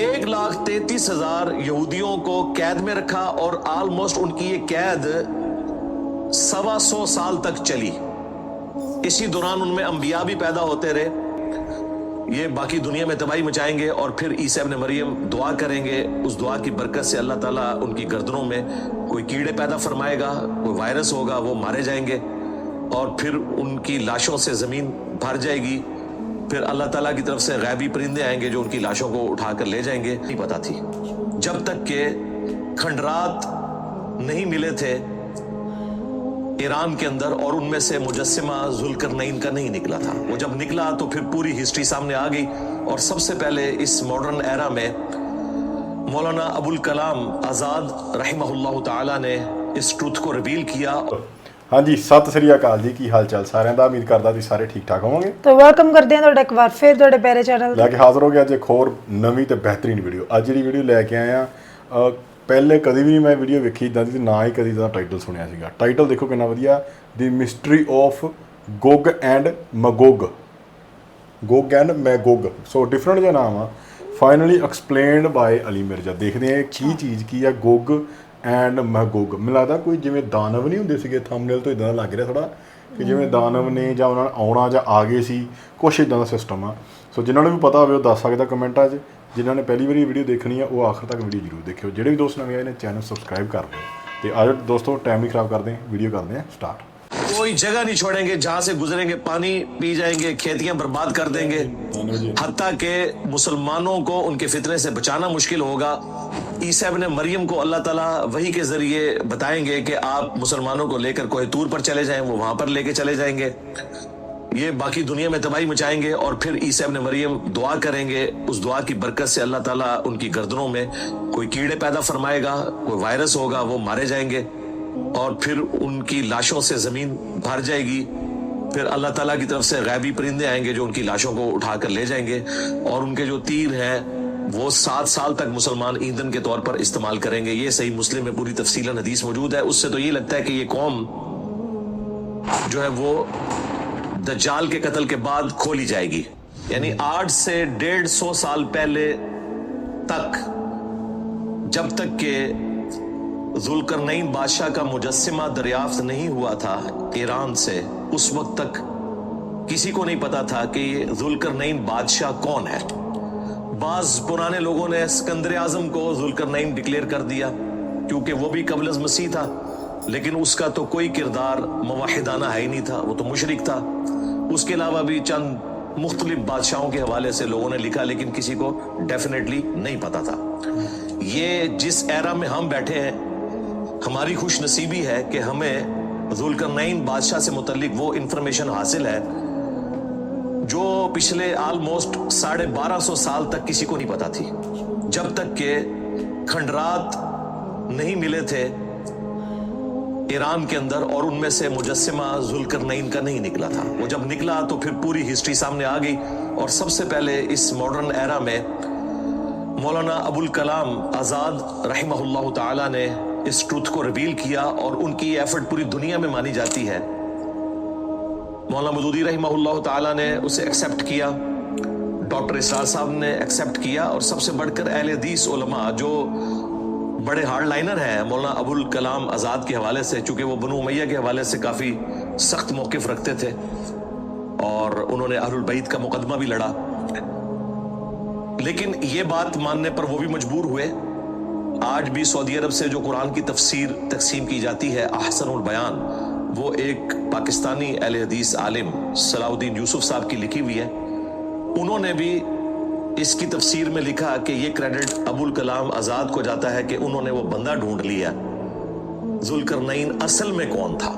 1,33,000 یہودیوں کو قید میں رکھا اور آلموسٹ ان کی یہ قید 125 سال تک چلی. اسی دوران ان میں انبیاء بھی پیدا ہوتے رہے. یہ باقی دنیا میں تباہی مچائیں گے اور پھر عیسیٰ ابن مریم دعا کریں گے. اس دعا کی برکت سے اللہ تعالیٰ ان کی گردنوں میں کوئی کیڑے پیدا فرمائے گا, کوئی وائرس ہوگا, وہ مارے جائیں گے اور پھر ان کی لاشوں سے زمین بھر جائے گی. پھر اللہ تعالیٰ کی طرف سے غیبی پرندے آئیں گے جو ان کی لاشوں کو اٹھا کر لے جائیں گے. نہیں پتا تھی جب تک کہ کھنڈرات نہیں ملے تھے ایران کے اندر اور ان میں سے مجسمہ ذوالقرنین کا نہیں نکلا تھا. وہ جب نکلا تو پھر پوری ہسٹری سامنے آ گئی. اور سب سے پہلے اس ماڈرن ایرا میں مولانا ابوالکلام آزاد رحمہ اللہ تعالی نے اس ٹروتھ کو ریویل کیا. ہاں جی, ست سری اکال جی, کی حال چال سارے دا, امید کردا تسی سارے ٹھیک ٹھاک ہووਗੇ. تو ویلکم کرتے ہیں ایک بار پھر تھوڑے پیارے چینل لے کے حاضر ہو گیا اج ایک ਹੋਰ ਨਵੀਂ ਤੇ ਬਿਹਤਰੀਨ ਵੀਡੀਓ. ਅੱਜ ਜਿਹੜੀ ਵੀਡੀਓ ਲੈ ਕੇ ਆਏ ਆ, ਪਹਿਲੇ ਕਦੀ ਵੀ ਨਹੀਂ ਮੈਂ ਵੀਡੀਓ ਵੇਖੀ ਇਦਾਂ ਦੀ, ਨਾ ਹੀ ਕਦੀ ਦਾ ਟਾਈਟਲ ਸੁਣਿਆ ਸੀਗਾ. ਟਾਈਟਲ ਦੇਖੋ ਕਿੰਨਾ ਵਧੀਆ, the mystery of Gog and Magog. Gog and Magog, so different ਜਿਹਾ ਨਾਮ ਆ. Finally explained by Ali Mirza. ਦੇਖਦੇ ਆ ਕੀ ਚੀਜ਼ ਕੀ ਆ ਗੋਗ ਐਂਡ ਮੈਗੋਗ. ਮੈਨੂੰ ਲੱਗਦਾ ਕੋਈ ਜਿਵੇਂ ਦਾਨਵ ਨਹੀਂ ਹੁੰਦੇ ਸੀਗੇ, ਥੰਬਨੇਲ ਤੋਂ ਇਦਾਂ ਦਾ ਲੱਗ ਰਿਹਾ ਥੋੜਾ ਕਿ ਜਿਵੇਂ ਦਾਨਵ ਨੇ ਜਾਂ ਉਹਨਾਂ ਨੇ ਆਉਣਾ ਜਾਂ ਆ ਗਏ ਸੀ, ਕੁਛ ਇਦਾਂ ਦਾ ਸਿਸਟਮ ਆ. ਸੋ ਜਿਨ੍ਹਾਂ ਨੂੰ ਵੀ ਪਤਾ ਹੋਵੇ ਉਹ ਦੱਸ ਸਕਦਾ ਕਮੈਂਟਾਂ 'ਚ. ਜਿਨ੍ਹਾਂ ਨੇ ਪਹਿਲੀ ਵਾਰੀ ਵੀਡੀਓ ਦੇਖਣੀ ਆ ਉਹ ਆਖਰ ਤੱਕ ਵੀਡੀਓ ਜ਼ਰੂਰ ਦੇਖਿਓ. ਜਿਹੜੇ ਵੀ ਦੋਸਤ ਨਵੇਂ ਆਏ ਨੇ ਚੈਨਲ ਸਬਸਕ੍ਰਾਈਬ ਕਰ ਦਿਓ. ਤੇ ਆਜੋ ਦੋਸਤੋ, ਟਾਈਮ ਨਹੀਂ ਖਰਾਬ ਕਰਦੇ, ਵੀਡੀਓ ਕਰਦੇ ਆ ਸਟਾਰਟ. کوئی جگہ نہیں چھوڑیں گے جہاں سے گزریں گے پانی پی جائیں گے, کھیتیاں برباد کر دیں گے, حتیٰ کہ مسلمانوں کو ان کے فتنے سے بچانا مشکل ہوگا. عیسیٰ ابن مریم کو اللہ تعالیٰ وحی کے ذریعے بتائیں گے کہ آپ مسلمانوں کو لے کر کوہ طور پر چلے جائیں, وہ وہاں پر لے کے چلے جائیں گے. یہ باقی دنیا میں تباہی مچائیں گے اور پھر عیسیٰ ابن مریم دعا کریں گے. اس دعا کی برکت سے اللہ تعالیٰ ان کی گردنوں میں کوئی کیڑے پیدا فرمائے گا, کوئی وائرس ہوگا, وہ مارے جائیں گے اور پھر ان کی لاشوں سے زمین بھر جائے گی. پھر اللہ تعالیٰ کی طرف سے غیبی پرندے آئیں گے جو ان کی لاشوں کو اٹھا کر لے جائیں گے اور ان کے جو تیر ہیں وہ 7 سال تک مسلمان ایندھن کے طور پر استعمال کریں گے. یہ صحیح مسلم میں پوری تفصیلاً حدیث موجود ہے. اس سے تو یہ لگتا ہے کہ یہ قوم جو ہے وہ دجال کے قتل کے بعد کھولی جائے گی. یعنی 8 سے 150 سال پہلے تک, جب تک کہ ذوالقرنین بادشاہ کا مجسمہ دریافت نہیں ہوا تھا ایران سے, اس وقت تک کسی کو نہیں پتا تھا کہ یہ ذوالقرنین بادشاہ کون ہے. بعض پرانے لوگوں نے اسکندر اعظم کو ذوالقرنین ڈکلیئر کر دیا کیونکہ وہ بھی قبل از مسیح تھا, لیکن اس کا تو کوئی کردار موحدانہ ہے ہی نہیں تھا, وہ تو مشرک تھا. اس کے علاوہ بھی چند مختلف بادشاہوں کے حوالے سے لوگوں نے لکھا, لیکن کسی کو ڈیفینیٹلی نہیں پتا تھا. یہ جس ایرا میں ہم بیٹھے ہیں, ہماری خوش نصیبی ہے کہ ہمیں ذوالقرنین بادشاہ سے متعلق وہ انفارمیشن حاصل ہے جو پچھلے آلموسٹ 1250 سال تک کسی کو نہیں پتا تھی. جب تک کہ کھنڈرات نہیں ملے تھے ایران کے اندر اور ان میں سے مجسمہ ذوالقرنین کا نہیں نکلا تھا. وہ جب نکلا تو پھر پوری ہسٹری سامنے آ گئی. اور سب سے پہلے اس ماڈرن ایرا میں مولانا ابوالکلام آزاد رحمہ اللہ تعالی نے اس ٹروتھ کو ریویل کیا اور ان کی ایفرٹ پوری دنیا میں مانی جاتی ہے. مولانا مودودی رحمہ اللہ تعالی نے اسے ایکسیپٹ کیا, ڈاکٹر اسرار صاحب نے ایکسیپٹ کیا, اور سب سے بڑھ کر اہل حدیث علماء جو بڑے ہارڈ لائنر ہیں مولانا ابوالکلام آزاد کے حوالے سے, چونکہ وہ بنو امیہ کے حوالے سے کافی سخت موقف رکھتے تھے اور انہوں نے اہل البیت کا مقدمہ بھی لڑا, لیکن یہ بات ماننے پر وہ بھی مجبور ہوئے. آج بھی سعودی عرب سے جو قرآن کی تفسیر تقسیم کی جاتی ہے احسن البیان, وہ ایک پاکستانی اہل حدیث عالم صلاح الدین یوسف صاحب کی لکھی ہوئی ہے. انہوں نے بھی اس کی تفسیر میں لکھا کہ یہ کریڈٹ ابوالکلام آزاد کو جاتا ہے کہ انہوں نے وہ بندہ ڈھونڈ لیا ذوالقرنین اصل میں کون تھا,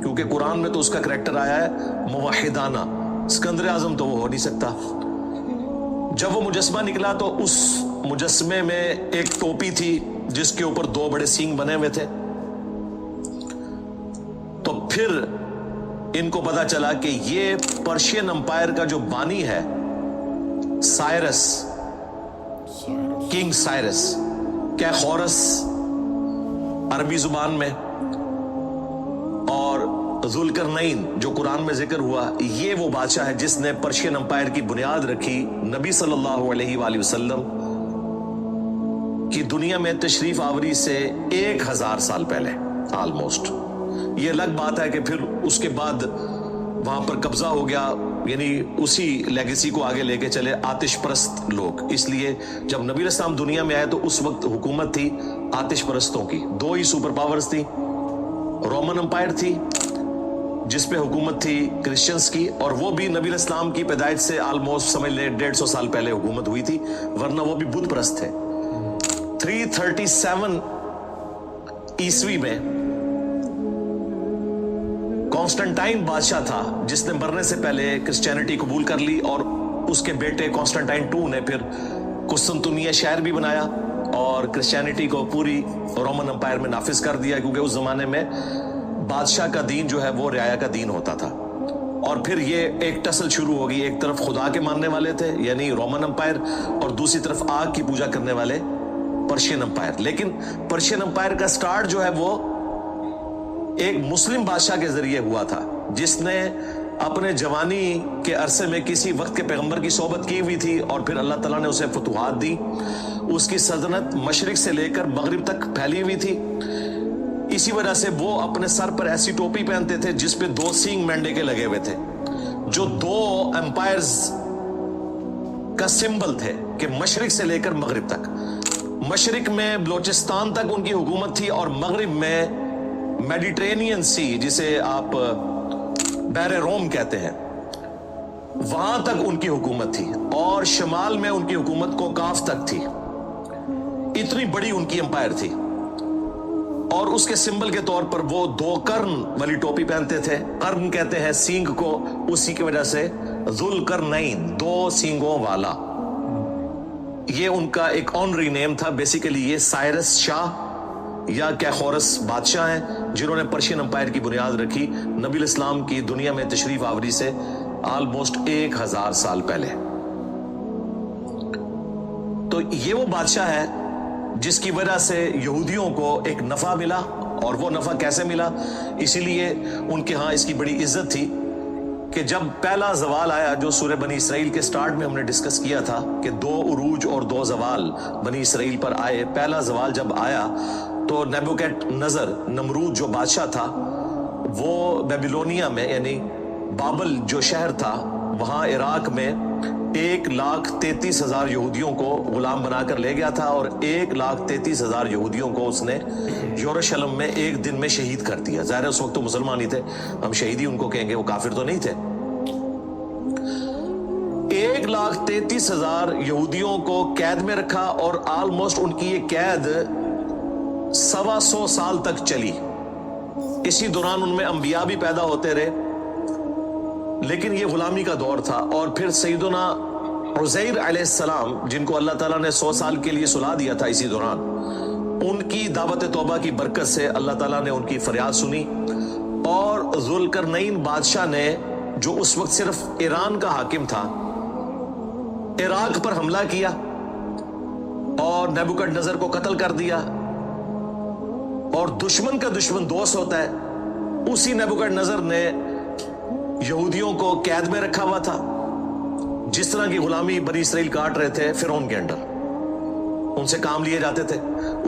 کیونکہ قرآن میں تو اس کا کریکٹر آیا ہے موحدانہ, اسکندر اعظم تو وہ ہو نہیں سکتا. جب وہ مجسمہ نکلا تو اس مجسمے میں ایک ٹوپی تھی جس کے اوپر 2 بڑے سینگ بنے ہوئے تھے. تو پھر ان کو پتا چلا کہ یہ پرشین امپائر کا جو بانی ہے سائرس, کنگ سائرس, کیخورس عربی زبان میں, اور ذوالقرنین جو قرآن میں ذکر ہوا یہ وہ بادشاہ ہے جس نے پرشین امپائر کی بنیاد رکھی. نبی صلی اللہ علیہ وآلہ وسلم की दुनिया में तशरीफ आवरी से 1000 साल पहले ऑलमोस्ट। ये अलग बात है कि फिर उसके बाद वहां पर कब्जा हो गया, यानी उसी लेगेसी को आगे लेके चले आतिश परस्त लोग। इसलिए जब नबी इस्लाम दुनिया में आए तो उस वक्त हुकूमत थी आतिश परस्तों की। दो ही सुपर पावर्स थी, रोमन एम्पायर थी जिसपे हुकूमत थी क्रिश्चियंस की, और वो भी नबी इस्लाम की पैदाइश से ऑलमोस्ट समझ ले 150 साल पहले हुकूमत हुई थी, वरना वो भी बुत परस्त थे। 337 ईस्वी में कॉन्स्टेंटाइन बादशाह था जिसने मरने से पहले क्रिश्चियनिटी कबूल कर ली, और उसके बेटे कॉन्स्टेंटाइन II ने फिर कुस्तुनतुनिया शहर भी बनाया और क्रिश्चियनिटी को पूरी रोमन एम्पायर में नाफिज कर दिया, क्योंकि उस जमाने में बादशाह का दीन जो है वो रियाया का दीन होता था। और फिर ये एक टसल शुरू हो गई, एक तरफ खुदा के मानने वाले थे यानी रोमन एम्पायर, और दूसरी तरफ आग की पूजा करने वाले पर्शियन एम्पायर। लेकिन पर्शियन एम्पायर का स्टार्ट जो है वो एक मुस्लिम बादशाह के जरिए हुआ था, जिसने अपने जवानी के अरसे में किसी वक्त के पैगंबर की सोबत की हुई थी, और फिर अल्लाह ताला ने उसे फतुहात दी। उसकी सल्तनत मशरिक से लेकर मगरिब तक फैली हुई थी। इसी वजह से वो अपने सर पर ऐसी टोपी पहनते थे जिसपे 2 सींग मेंढे के लगे हुए थे, जो 2 एम्पायर्स का सिंबल थे कि मशरिक से लेकर मगरिब तक। मशरिक में बलोचिस्तान तक उनकी हुकूमत थी, और मगरिब में मेडिटेरेनियन सी, जिसे आप बहरे रोम कहते हैं, वहां तक उनकी हुकूमत थी, और शमाल में उनकी हुकूमत को काफ तक थी। इतनी बड़ी उनकी एम्पायर थी। और उसके सिंबल के तौर पर वो 2 कर्न वाली टोपी पहनते थे। कर्न कहते हैं सींग को, उसी की वजह से जुल्करनैन, 2 सींगों वाला, ये उनका एक ऑनरी नेम था। बेसिकली ये साइरस शाह या कैखोरस बादशाह हैं जिन्होंने पर्शियन एम्पायर की बुनियाद रखी नबी इस्लाम की दुनिया में तशरीफ आवरी से ऑलमोस्ट 1000 साल पहले। तो ये वो बादशाह है जिसकी वजह से यहूदियों को एक नफा मिला, और वो नफा कैसे मिला, इसीलिए उनके यहां इसकी बड़ी इज्जत थी कि जब पहला जवाल आया, जो सूरह बनी इसराइल के स्टार्ट में हमने डिस्कस किया था कि 2 उरूज और 2 जवाल बनी इसराइल पर आए। पहला जवाल जब आया तो नेबुकदनेस्सर, नमरूद जो बादशाह था, वो बेबीलोनिया में यानी बाबल जो शहर था वहां इराक में 1,33,000 यहूदियों को गुलाम बनाकर ले गया था, और 1,33,000 यहूदियों को उसने यरूशलेम में एक दिन में शहीद कर दिया। ज़ाहिर है उस वक्त तो मुसलमान ही थे, हम शहीद ही उनको कहेंगे, वो काफिर तो नहीं थे। 1,33,000 यहूदियों को कैद में रखा, और ऑलमोस्ट उनकी ये कैद 125 साल तक चली। इसी दौरान उनमें अंबिया भी पैदा होते रहे, लेकिन ये गुलामी का दौर था। और फिर सैयदना उज़ैर अलैहिस्सलाम, जिनको अल्लाह ताला ने 100 साल के लिए सुला दिया था, इसी दौरान उनकी दावत तौबा की बरकत से अल्लाह ताला ने उनकी फरियाद सुनी, और जुल्करनैन बादशाह ने, जो उस वक्त सिर्फ ईरान का हाकिम था, इराक पर हमला किया और नेबुकदनेस्सर को कत्ल कर दिया। और दुश्मन का दुश्मन दोस्त होता है, उसी नेबुकदनेस्सर ने यहूदियों को कैद में रखा हुआ था, जिस तरह की गुलामी बनी इसराइल काट रहे थे फिरौन के अंडर, उनसे काम लिए जाते थे।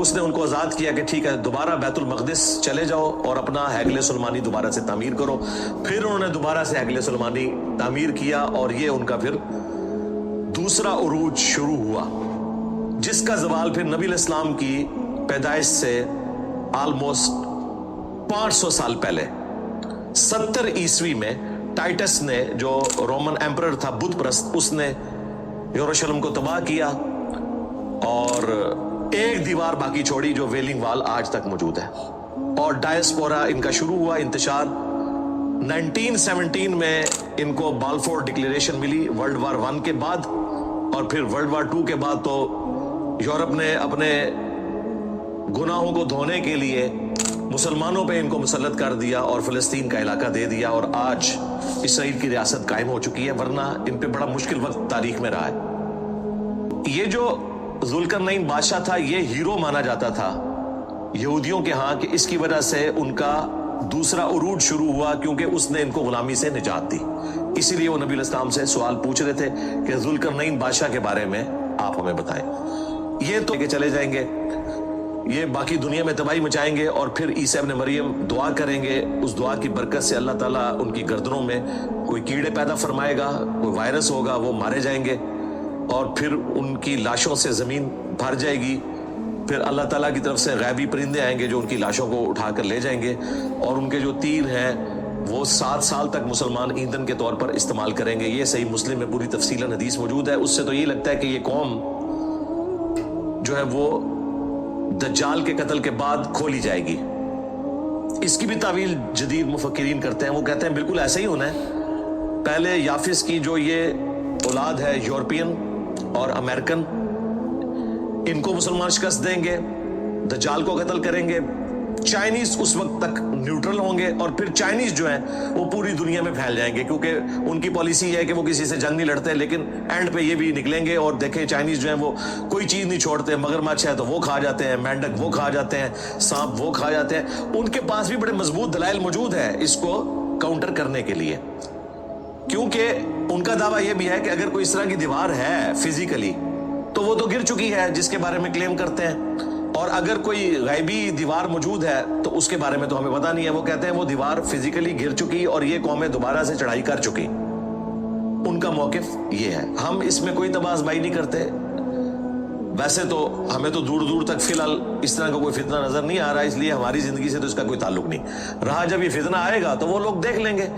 उसने उनको आजाद किया कि ठीक है, दोबारा बैतुल मक़दिस चले जाओ और अपना हैगले सुलेमानी दोबारा से तामीर करो। फिर उन्होंने दोबारा से हैगले सुलेमानी तामीर किया, और ये उनका फिर दूसरा उरूज शुरू हुआ, जिसका जवाल फिर नबी इस्लाम की पैदाइश से ऑलमोस्ट 500 साल पहले 70 ईस्वी में टाइटस ने, जो रोमन एम्परर था बुत परस्त, उसने यरूशलेम को तबाह किया और एक दीवार बाकी छोड़ी जो वेलिंग वॉल आज तक मौजूद है। और डायस्पोरा इनका शुरू हुआ इंतशार। 1917 में इनको बाल्फोर डिक्लेरेशन मिली वर्ल्ड वार 1 के बाद, और फिर वर्ल्ड वार 2 के बाद तो यूरोप ने अपने गुनाहों को धोने के लिए मुसलमानों पे इनको मुसल्लत कर दिया और फिलिस्तीन का इलाका दे दिया, और आज इसराइल की रियासत कायम हो चुकी है, वरना इन पे बड़ा मुश्किल वक्त तारीख में रहा है। ये जो जुल्करनैन बादशाह था, ये हीरो माना जाता था यहूदियों के यहाँ, कि इसकी वजह से उनका दूसरा उरूज शुरू हुआ, क्योंकि उसने इनको गुलामी से निजात दी। इसीलिए वो नबी इस्लाम से सवाल पूछ रहे थे कि जुल्करनैन बादशाह के बारे में आप हमें बताएं। ये तो लेके चले जाएंगे, ये बाकी दुनिया में तबाही मचाएंगे और फिर ईसा इब्न मरियम दुआ करेंगे, उस दुआ की बरकत से अल्लाह ताला उनकी गर्दनों में कोई कीड़े पैदा फरमाएगा, कोई वायरस होगा, वो मारे जाएंगे और फिर उनकी लाशों से ज़मीन भर जाएगी। फिर अल्लाह ताला की तरफ से गैबी परिंदे आएंगे जो उनकी लाशों को उठाकर ले जाएंगे और उनके जो तीर हैं वो 7 साल तक मुसलमान ईंधन के तौर पर इस्तेमाल करेंगे। ये सही मुस्लिम में पूरी तफसीलन हदीस मौजूद है। उससे तो ये लगता है कि ये कौम जो है वो दज्जाल के कत्ल के बाद खोली जाएगी। इसकी भी तावील जदीद मुफक्किरीन करते हैं, वो कहते हैं बिल्कुल ऐसा ही होना है। पहले याफिस की जो ये औलाद है यूरोपियन और अमेरिकन, इनको मुसलमान शिकस्त देंगे, दज्जाल को कत्ल करेंगे। चाइनीज उस वक्त तक न्यूट्रल होंगे और फिर चाइनीज जो है वो पूरी दुनिया में फैल जाएंगे, क्योंकि उनकी पॉलिसी है कि वो किसी से जंग नहीं लड़ते, लेकिन एंड पे ये भी निकलेंगे। और देखें चाइनीज जो है वो कोई चीज नहीं छोड़ते, मगरमच्छ है तो वो खा जाते हैं, मेंढक वो खा जाते हैं, सांप वो खा जाते हैं। उनके पास भी बड़े मजबूत दलाइल मौजूद है इसको काउंटर करने के लिए, क्योंकि उनका दावा यह भी है कि अगर कोई इस तरह की दीवार है फिजिकली तो वो तो गिर चुकी है जिसके बारे में क्लेम करते हैं, और अगर कोई गैबी दीवार मौजूद है तो उसके बारे में तो हमें पता नहीं है। वो कहते हैं वो दीवार फिजिकली गिर चुकी और ये कौमें दोबारा से चढ़ाई कर चुकी। उनका मौकिफ ये है। हम इसमें कोई तबाज़बाई नहीं करते। वैसे तो हमें तो दूर दूर तक फिलहाल इस तरह का कोई फितना नजर नहीं आ रहा, इसलिए हमारी जिंदगी से तो इसका कोई ताल्लुक नहीं रहा। जब ये फितना आएगा तो वो लोग देख लेंगे।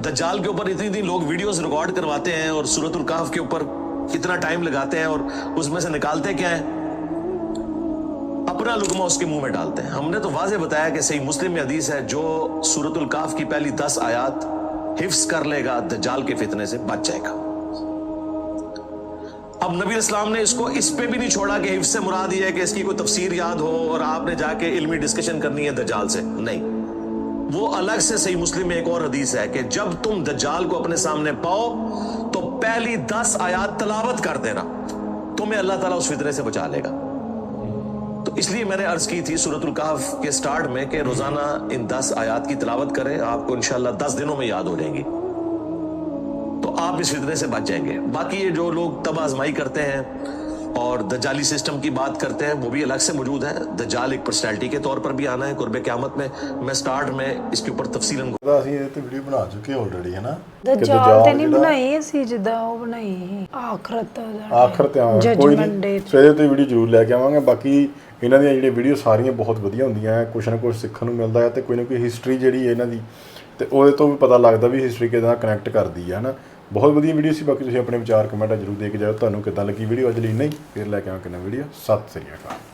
दज्जाल के ऊपर इतनी लोग वीडियोस रिकॉर्ड करवाते हैं और सूरतुल कहफ के ऊपर इतना टाइम लगाते हैं और उसमें से निकालते क्या है, अपना लुकमा उसके मुंह में डालते हैं। हमने तो वाज़े बताया कि सही मुस्लिम में हदीस है, जो सूरतुल कहफ की पहली 10 आयात हिफ्स कर लेगा दज्जाल के फितने से बच जाएगा। अब नबी इस्लाम ने इसको इस पे भी नहीं छोड़ा कि हिफ्स से मुराद ये है कि इसकी कोई तफसीर याद हो और आपने जाके इल्मी डिस्कशन करनी है दज्जाल से, नहीं। वो अलग से सही मुस्लिम में एक और हदीस है कि जब तुम दज्जाल को अपने सामने पाओ तो पहली 10 आयात तलावत कर देना, तुम्हें अल्लाह ताला उस फितने से बचा लेगा। तो इसलिए मैंने अर्ज की थी सूरतुल कहफ के स्टार्ट में कि रोजाना इन 10 आयात की तिलावत करें, आपको इंशाअल्लाह 10 दिनों में याद हो जाएंगी, तो आप इस फितने से बच जाएंगे। बाकी ये जो लोग तब आजमाई करते हैं और दज्जाली सिस्टम की बात करते हैं वो भी अलग से मौजूद है। दज्जाल एक पर्सनैलिटी के तौर पर भी आना है कुर्बे क़यामत में। मैं स्टार्ट में इसके ऊपर तफसीलन ਅਸੀਂ ਇਹ ਤੇ ਵੀਡੀਓ ਬਣਾ ਚੁੱਕੇ ਆਲਰੇਡੀ ਹੈ ਨਾ। ਦज्जाल ਤੇ ਨਹੀਂ ਬਣਾਈ ਅਸੀਂ, ਜਿੱਦਾਂ ਉਹ ਬਣਾਈ ਆਖਰਤ ਆਖਰ ਤੇ ਆ ਕੋਈ ਨਹੀਂ, ਸਵੇਰੇ ਤੇ ਵੀਡੀਓ ਜ਼ਰੂਰ ਲੈ ਕੇ ਆਵਾਂਗੇ। ਬਾਕੀ ਇਹਨਾਂ ਦੀਆਂ ਜਿਹੜੀਆਂ ਵੀਡੀਓ ਸਾਰੀਆਂ ਬਹੁਤ ਵਧੀਆ ਹੁੰਦੀਆਂ ਹੈ, ਕੁਛ ਨਾ ਕੁਛ ਸਿੱਖਣ ਨੂੰ ਮਿਲਦਾ ਹੈ ਤੇ ਕੋਈ ਨਾ ਕੋਈ ਹਿਸਟਰੀ ਜਿਹੜੀ ਹੈ ਇਹਨਾਂ ਦੀ ਤੇ ਉਹਦੇ ਤੋਂ ਵੀ ਪਤਾ ਲੱਗਦਾ ਵੀ ਹਿਸਟਰੀ ਕਿਦਾਂ ਕਨੈਕਟ ਕਰਦੀ ਹੈ ਨਾ। ਬਹੁਤ ਵਧੀਆ ਵੀਡੀਓ ਸੀ। ਬਾਕੀ ਤੁਸੀਂ ਆਪਣੇ ਵਿਚਾਰ ਕਮੈਂਟ ਜ਼ਰੂਰ ਦੇ ਕੇ ਜਾਓ ਤੁਹਾਨੂੰ ਕਿੱਦਾਂ ਲੱਗੀ ਵੀਡੀਓ। ਅੱਜ ਲਈ ਨਹੀਂ, ਫਿਰ ਲੈ ਕੇ ਆਵਾਂ ਕਿੰਨਾ ਵੀਡੀਓ। ਸਤਿ ਸ੍ਰੀ ਅਕਾਲ।